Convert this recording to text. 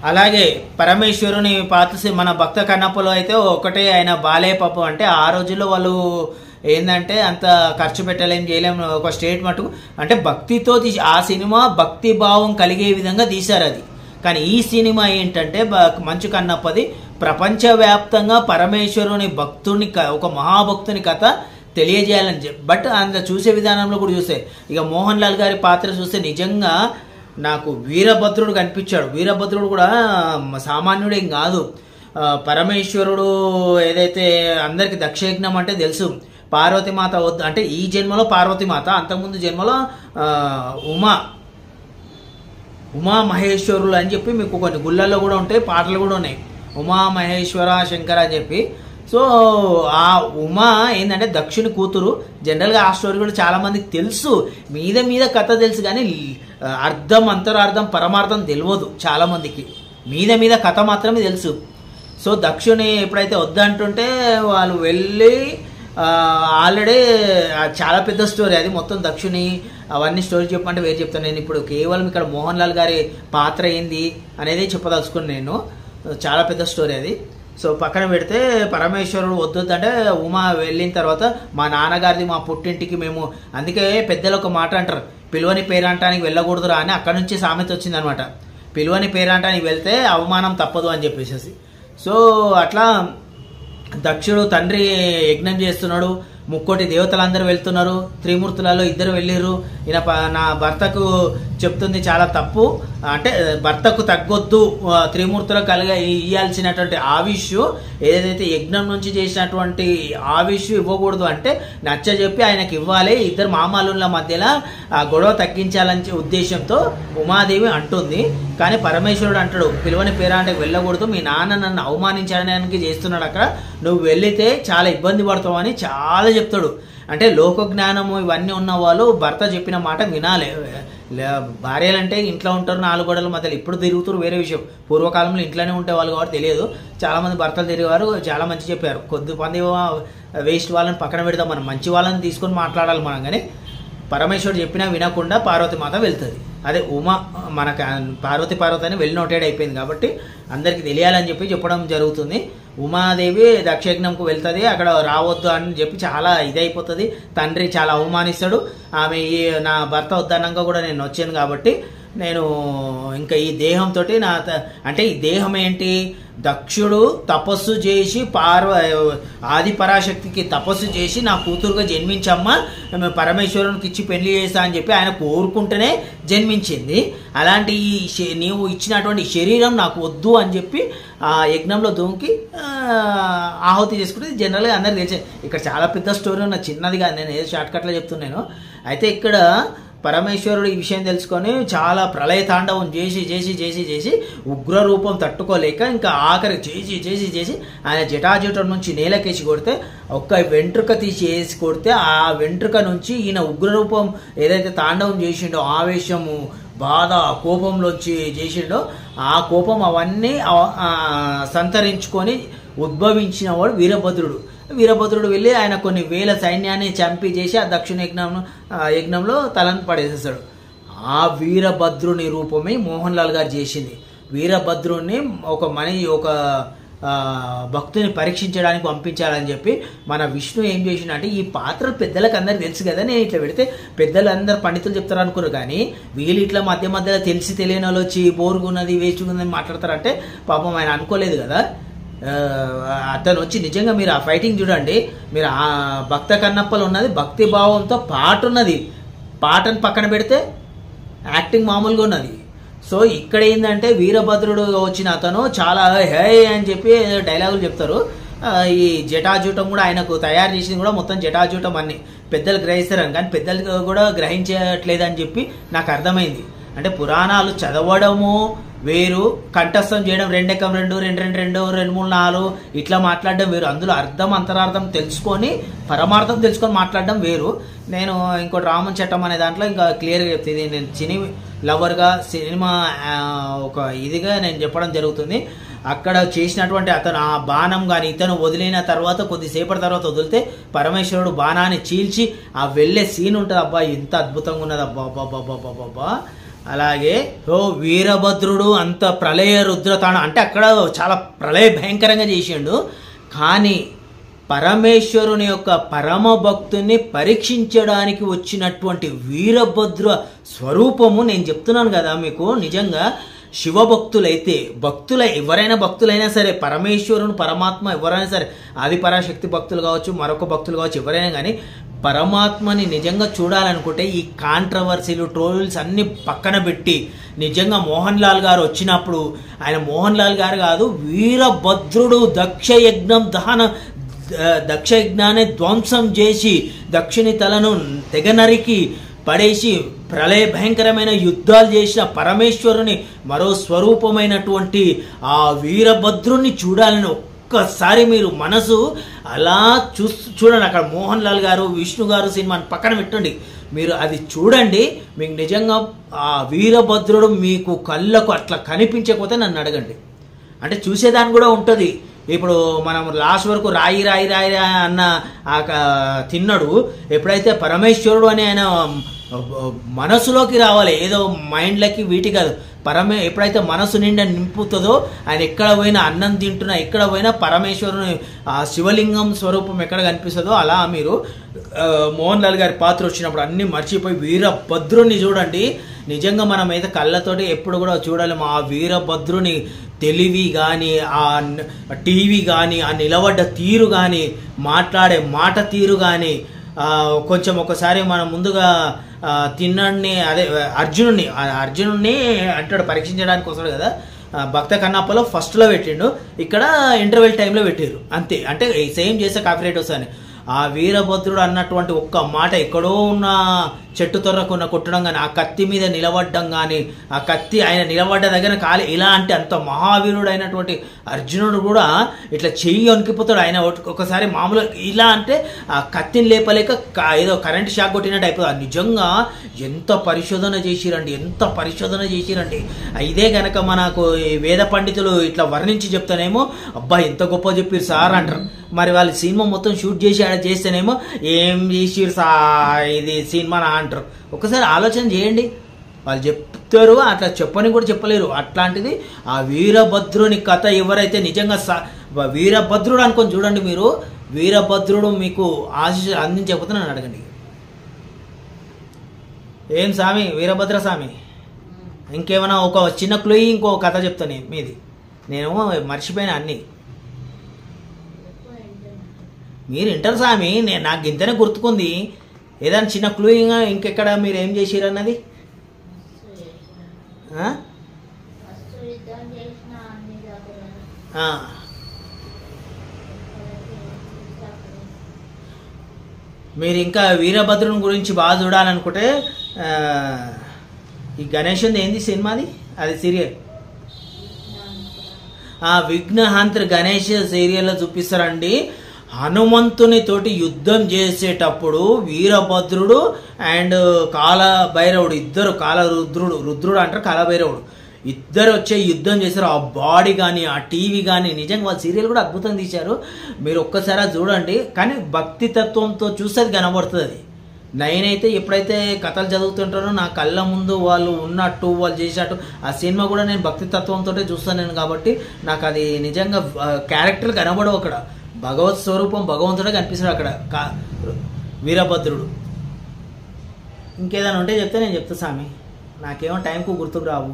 అలాగే పరమేశ్వరుని పాత్ర మన భక్త కన్నప్పలో అయితే ఒకటే ఆయన బాలే పాపం. అంటే ఆ రోజుల్లో వాళ్ళు ఏంటంటే అంత ఖర్చు పెట్టలేం, చేయలేం, ఒక స్టేట్ మటుకు అంటే భక్తితో తీసి ఆ సినిమా భక్తి భావం కలిగే విధంగా తీశారు అది. కానీ ఈ సినిమా ఏంటంటే మంచు కన్నప్పది ప్రపంచవ్యాప్తంగా పరమేశ్వరుని భక్తుని ఒక మహాభక్తుని కథ తెలియజేయాలని చెప్పి. బట్ అందులో చూసే విధానంలో కూడా చూస్తే ఇక మోహన్ లాల్ గారి పాత్ర చూస్తే నిజంగా నాకు వీరభద్రుడు కనిపించాడు. వీరభద్రుడు కూడా సామాన్యుడేం కాదు. పరమేశ్వరుడు ఏదైతే అందరికి దక్షయజ్ఞం అంటే తెలుసు, పార్వతీమాత వద్దు అంటే ఈ జన్మలో పార్వతీమాత, అంతకుముందు జన్మలో ఉమా మహేశ్వరులు అని చెప్పి మీకు కొన్ని గుళ్ళల్లో కూడా ఉంటాయి, పాటలు కూడా ఉన్నాయి, ఉమా మహేశ్వర శంకర అని చెప్పి. సో ఆ ఉమా ఏంటంటే దక్షుని కూతురు. జనరల్గా ఆ స్టోరీ కూడా చాలా మందికి తెలుసు, మీద మీద కథ తెలుసు, కానీ అర్థం అంతరార్థం పరమార్థం తెలియదు చాలా మందికి, మీద మీద కథ మాత్రమే తెలుసు. సో దక్షుని ఎప్పుడైతే వద్దంటుంటే వాళ్ళు వెళ్ళి ఆల్రెడీ చాలా పెద్ద స్టోరీ అది మొత్తం. దక్షుని అవన్నీ స్టోరీ చెప్పమంటే వేరు చెప్తాను. నేను ఇప్పుడు కేవలం ఇక్కడ మోహన్ లాల్ గారి పాత్ర ఏంది అనేది చెప్పదలుచుకున్నాను నేను. చాలా పెద్ద స్టోరీ అది. సో పక్కన పెడితే పరమేశ్వరుడు వద్దంటే ఉమా వెళ్ళిన తర్వాత మా నాన్నగారిది మా పుట్టింటికి మేము, అందుకే పెద్దలు ఒక మాట అంటారు, పిలువని పేరంటానికి వెళ్ళకూడదురా అని. అక్కడ నుంచి సామెత వచ్చింది అనమాట, పిలువని పేరంటానికి వెళ్తే అవమానం తప్పదు అని చెప్పేసి. సో అట్లా దక్షుడు తండ్రి యజ్ఞం చేస్తున్నాడు, ముక్కోటి దేవతలందరూ వెళ్తున్నారు, త్రిమూర్తులలో ఇద్దరు వెళ్ళిర్రు. ఈయన నా భర్తకు చెప్తుంది చాలా తప్పు, అంటే భర్తకు తగ్గొద్దు, త్రిమూర్తులకు ఇవ్వాల్సినటువంటి ఆవిష్ ఏదైతే యజ్ఞం నుంచి చేసినటువంటి ఆవిష్ ఇవ్వకూడదు అంటే నచ్చ చెప్పి ఆయనకి ఇవ్వాలి. ఇద్దరు మామాలుల మధ్యలో గొడవ తగ్గించాలని ఉద్దేశంతో ఉమాదేవి అంటుంది. కానీ పరమేశ్వరుడు అంటాడు, పిలువని పేరాంటకి వెళ్ళకూడదు, మీ నాన్న నన్ను అవమానించడానికి చేస్తున్నాడు, అక్కడ నువ్వు వెళితే చాలా ఇబ్బంది పడతావు అని చాలా చెప్తాడు. అంటే లోక జ్ఞానము ఇవన్నీ ఉన్న వాళ్ళు భర్త చెప్పిన మాట వినాలి. భార్యలంటే ఇంట్లో ఉంటారు, నాలుగు గోడల మధ్యలో. ఇప్పుడు తిరుగుతారు వేరే విషయం, పూర్వకాలంలో ఇంట్లోనే ఉండేవాళ్ళు కాబట్టి తెలియదు. చాలా మంది భర్తలు తిరిగేవారు, చాలా మంచి చెప్పారు. కొద్దిమంది వేస్ట్ వాళ్ళని పక్కన పెడతాం, మనం మంచి వాళ్ళని తీసుకొని మాట్లాడాలి మనం. కానీ పరమేశ్వరుడు చెప్పినా వినకుండా పార్వతీమాత వెళ్తుంది. అదే ఉమా మనకు పార్వతి అని వెల్ నోటెడ్ అయిపోయింది కాబట్టి అందరికి తెలియాలని చెప్పి చెప్పడం జరుగుతుంది. ఉమాదేవి దక్షయజ్ఞంకు వెళ్తుంది, అక్కడ రావద్దు అని చెప్పి చాలా ఇదైపోతుంది. తండ్రి చాలా అవమానిస్తాడు. ఆమె నా భర్త వద్దనంగా కూడా నేను వచ్చాను కాబట్టి నేను ఇంకా ఈ దేహంతో అంటే ఈ దేహం ఏంటి, దక్షుడు తపస్సు చేసి ఆది పరాశక్తికి తపస్సు చేసి నా కూతురుగా జన్మించమ్మా, పరమేశ్వరునికి ఇచ్చి పెళ్లి చేస్తా అని చెప్పి ఆయన కోరుకుంటేనే జన్మించింది. అలాంటి నీవు ఇచ్చినటువంటి శరీరం నాకు వద్దు అని చెప్పి ఆ యజ్ఞంలో దూకి ఆహుతి చేసుకుంటే జనరల్గా అందరికి తెలిసే. ఇక్కడ చాలా పెద్ద స్టోరీ ఉన్న, చిన్నదిగా నేను ఏదో షార్ట్ కట్లో చెప్తున్నాను. అయితే ఇక్కడ పరమేశ్వరుడు ఈ విషయం తెలుసుకొని చాలా ప్రళయ తాండవం చేసి చేసి చేసి చేసి ఉగ్ర రూపం తట్టుకోలేక ఇంకా ఆఖరి చేసి చేసి చేసి ఆయన జటాజుటం నుంచి నేలకేసి కొడితే ఒక్క వెంట్రుక తీసి వేసి కొడితే ఆ వెంట్రుక నుంచి ఈయన ఉగ్రరూపం ఏదైతే తాండవం చేసిండో, ఆవేశము, బాధ, కోపంలోంచి చేసిండో ఆ కోపం అవన్నీ సంతరించుకొని ఉద్భవించిన వాడు వీరభద్రుడు. వీరభద్రుడు వెళ్ళి ఆయన కొన్ని వేల సైన్యాన్ని చంపి చేసి ఆ దక్షిణ యజ్ఞంలో తలను పడేసేస్తాడు. ఆ వీరభద్రుని రూపమే మోహన్ లాల్ గారు చేసింది. వీరభద్రుని ఒక భక్తుని పరీక్షించడానికి పంపించాలని చెప్పి మన విష్ణు ఏం చేసిందంటే, ఈ పాత్రలు పెద్దలకు అందరికి తెలుసు కదా, నేను ఇట్లా పెడితే పెద్దలు అందరు పండితులు చెప్తారు అనుకున్నారు. కానీ వీళ్ళు ఇట్లా మధ్య మధ్యలో తెలిసి తెలియని వాళ్ళు వచ్చి బోరుగున్నది వేచుకున్నది మాట్లాడతారంటే పాపం ఆయన అనుకోలేదు కదా. అతను వచ్చి నిజంగా మీరు ఆ ఫైటింగ్ చూడండి, మీరు ఆ భక్త కన్నప్పలు ఉన్నది భక్తి భావంతో పాటున్నది, పాటను పక్కన పెడితే యాక్టింగ్ మామూలుగా ఉన్నది. సో ఇక్కడ ఏంటంటే వీరభద్రుడు వచ్చిన అతను చాలా హే అని చెప్పి డైలాగులు చెప్తారు. ఈ జటాజూటం కూడా ఆయనకు తయారు చేసింది కూడా మొత్తం జటాజూటం అన్ని పెద్దలు గ్రహిస్తారని, కానీ పెద్దలు కూడా గ్రహించట్లేదని చెప్పి నాకు అర్థమైంది. అంటే పురాణాలు చదవడము వేరు, కంఠస్థం చేయడం 2 ఎకం 2 2 2 2 2 3 4 ఇట్లా మాట్లాడడం వేరు. అందులో అర్థం అంతరార్థం తెలుసుకొని పరమార్థం తెలుసుకొని మాట్లాడడం వేరు. నేను ఇంకోటి రామన్ చట్టం అనే దాంట్లో ఇంకా క్లియర్గా చెప్తుంది. నేను సినిమా లవర్గా, సినిమా ఒక ఇదిగా నేను చెప్పడం జరుగుతుంది. అక్కడ చేసినటువంటి అతను ఆ బాణం కానీ ఇతను వదిలిన తర్వాత కొద్దిసేపటి తర్వాత వదిలితే పరమేశ్వరుడు బాణాన్ని చీల్చి ఆ వెళ్ళే సీన్ ఉంటుంది. అబ్బా ఎంత అద్భుతంగా ఉన్నది, అబ్బా అబ్బా అబ్బా అబ్బా అబ్బా. అలాగే వీరభద్రుడు అంత ప్రళయ రుద్రతాండం అంటే అక్కడ చాలా ప్రళయ భయంకరంగా చేసిండు. కానీ పరమేశ్వరుని యొక్క పరమ భక్తుని పరీక్షించడానికి వచ్చినటువంటి వీరభద్ర స్వరూపము నేను చెప్తున్నాను కదా మీకు. నిజంగా శివభక్తులైతే ఎవరైనా భక్తులైనా సరే, పరమేశ్వరుని పరమాత్మ ఎవరైనా సరే, ఆది పరాశక్తి భక్తులు కావచ్చు, మరొక భక్తులు కావచ్చు, ఎవరైనా కానీ పరమాత్మని నిజంగా చూడాలనుకుంటే ఈ కాంట్రవర్సీలు, ట్రోల్స్ అన్ని పక్కన పెట్టి నిజంగా మోహన్ లాల్ గారు వచ్చినప్పుడు, ఆయన మోహన్ లాల్ గారు కాదు, వీరభద్రుడు దక్ష యజ్ఞాన్ని ధ్వంసం చేసి దక్షిణి తలను తెగ నరికి పడేసి ప్రళయ భయంకరమైన యుద్ధాలు చేసిన పరమేశ్వరుని మరో స్వరూపమైనటువంటి ఆ వీరభద్రుని చూడాలని ఒక్కసారి మీరు మనసు అలా చూడండి. అక్కడ మోహన్ లాల్ గారు, విష్ణు గారు సినిమాని పక్కన పెట్టండి, మీరు అది చూడండి. మీకు నిజంగా ఆ వీరభద్రుడు మీకు కళ్ళకు అట్లా కనిపించకపోతే నన్ను అడగండి. అంటే చూసేదాన్ని కూడా ఉంటుంది. ఇప్పుడు మనం లాస్ట్ వరకు రాయి రాయి రాయి అన్న తిన్నాడు, ఎప్పుడైతే పరమేశ్వరుడు అని ఆయన మనసులోకి రావాలి, ఏదో మైండ్లకి వీటి కాదు, ఎప్పుడైతే మనసు నిండా నింపుతుందో, ఆయన ఎక్కడ పోయినా అన్నం తింటున్నా, ఎక్కడ పోయినా పరమేశ్వరుని ఆ శివలింగం స్వరూపం ఎక్కడ కనిపిస్తుందో అలా మీరు మోహన్ లాల్ గారి పాత్ర వచ్చినప్పుడు అన్ని మర్చిపోయి వీరభద్రుని చూడండి. నిజంగా మనం అయితే కళ్ళతోటి ఎప్పుడు కూడా చూడలేము ఆ వీరభద్రుని తెలివి కానీ, ఆ టీవీ కానీ, ఆ నిలబడ్డ తీరు కానీ, మాట్లాడే మాట తీరు కానీ, కొంచెం ఒకసారి మనం ముందుగా తిన్నడిని అదే అర్జునుడిని అంటాడు, పరీక్షించడానికి వస్తాడు కదా, భక్త కన్నప్పలో ఫస్ట్లో పెట్టిండు, ఇక్కడ ఇంటర్వెల్ టైంలో పెట్టారు అంతే. అంటే సేమ్ చేస్తే కాపీరైట్ వస్తాయని. ఆ వీరభద్రుడు అన్నటువంటి ఒక్క మాట ఎక్కడో ఉన్న చెట్టు తొర్రకున్న కొట్టడం కానీ, ఆ కత్తి మీద నిలబడ్డం కానీ, ఆ కత్తి ఆయన నిలబడ్డ దగ్గర కాలి ఇలా అంటే అంత మహావీరుడు అయినటువంటి అర్జునుడు కూడా ఇట్లా చెయ్యి వణికిపోతాడు. ఆయన ఒకసారి మామూలు ఇలా అంటే ఆ కత్తిని లేపలేక ఏదో కరెంట్ షాక్ కొట్టినట్టు అయిపోతుంది. నిజంగా ఎంత పరిశోధన చేసిరండి. ఇదే కనుక మనకు వేద పండితులు ఇట్లా వర్ణించి చెప్తానేమో అబ్బా ఎంత గొప్ప చెప్పారు సార్ అంటారు. మరి వాళ్ళు సినిమా మొత్తం షూట్ చేసి చేస్తేనేమో ఏం చేసిరు ఇది సినిమా అంటారు. ఒకసారి ఆలోచన చేయండి. వాళ్ళు చెప్తారు, అట్లా చెప్పని కూడా చెప్పలేరు. అట్లాంటిది ఆ వీరభద్రుని కథ ఎవరైతే నిజంగా వీరభద్రుడు అనుకొని చూడండి మీరు, వీరభద్రుడు మీకు ఆశీస్సు అందించకపోతే నన్ను అడగండి. ఏం స్వామి వీరభద్ర స్వామి, ఇంకేమైనా ఒక చిన్న క్లూ ఇంకో కథ చెప్తాను మీది, నేను మర్చిపోయిన అన్నీ మీరు వింటారు స్వామి. నాకు ఇంతనే గుర్తుకుంది, ఏదైనా చిన్న క్లూ ఇంకెక్కడ మీరు ఏం చేసిరు అన్నది. మీరు ఇంకా వీరభద్రుని గురించి బాగా చూడాలనుకుంటే ఈ గణేషుని ఏంది సినిమాది, అది సీరియల్ విఘ్నహంత్ర గణేష్ సీరియల్లో చూపిస్తారండి. హనుమంతుని తోటి యుద్ధం చేసేటప్పుడు వీరభద్రుడు అండ్ కాలభైరవుడు ఇద్దరు, రుద్రుడు అంటారు, కాలభైరవుడు ఇద్దరు వచ్చే యుద్ధం చేశారు. ఆ బాడీ కానీ, ఆ టీవీ కానీ, నిజంగా వాళ్ళ సీరియల్ కూడా అద్భుతంగా తీశారు. మీరు ఒక్కసారి చూడండి. కానీ భక్తి తత్వంతో చూస్తే అది కనబడుతుంది. అది నేనైతే ఎప్పుడైతే కథలు చదువుతుంటానో నా కళ్ళ ముందు వాళ్ళు ఉన్నట్టు, వాళ్ళు చేసినట్టు ఆ సినిమా కూడా నేను భక్తి తత్వంతో చూస్తాను కాబట్టి నాకు అది నిజంగా క్యారెక్టర్ కనబడవు. అక్కడ భగవత్ స్వరూపం భగవంతుడే కనిపిస్తాడు అక్కడ వీరభద్రుడు. ఇంకేదైనా ఉంటే చెప్తే నేను చెప్తా స్వామి, నాకేమో టైంకు గుర్తుకు రావు.